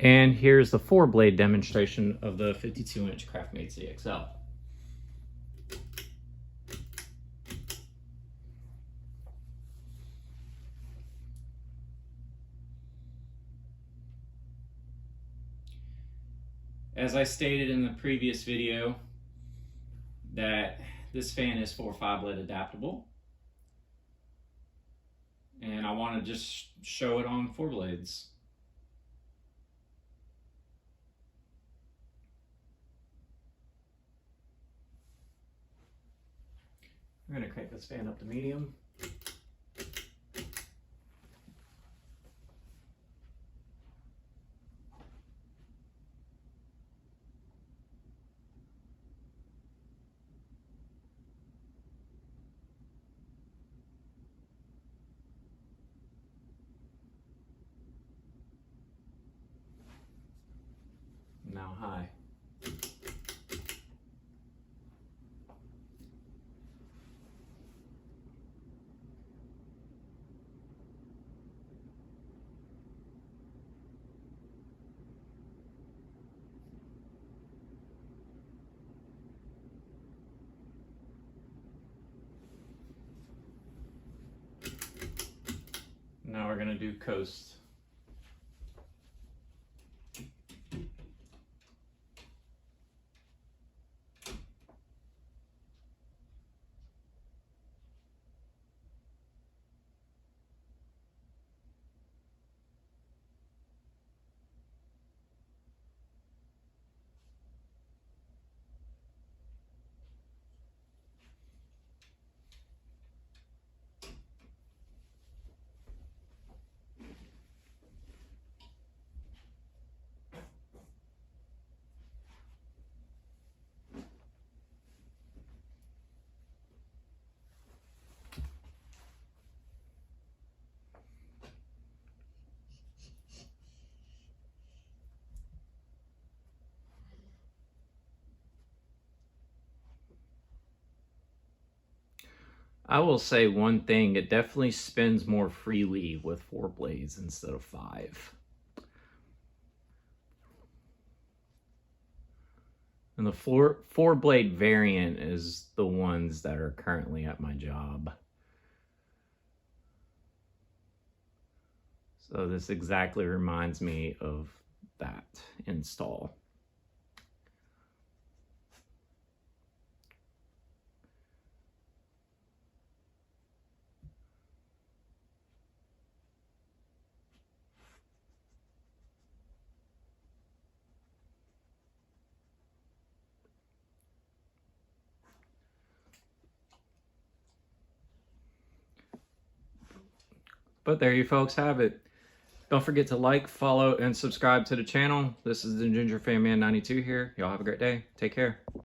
And here's the 4-blade demonstration of the 52-inch Craftmade CXL. As I stated in the previous video, that this fan is 4 5-blade adaptable, and I want to just show it on 4 blades. I'm going to crank this fan up to medium. Now high. Now we're going to do coast. I will say one thing, it definitely spins more freely with 4 blades instead of 5. And the 4-blade variant is the ones that are currently at my job. So this exactly reminds me of that install. But there you folks have it. Don't forget to like, follow, and subscribe to the channel. This is the Ginger Fan Man 92 here. Y'all have a great day. Take care.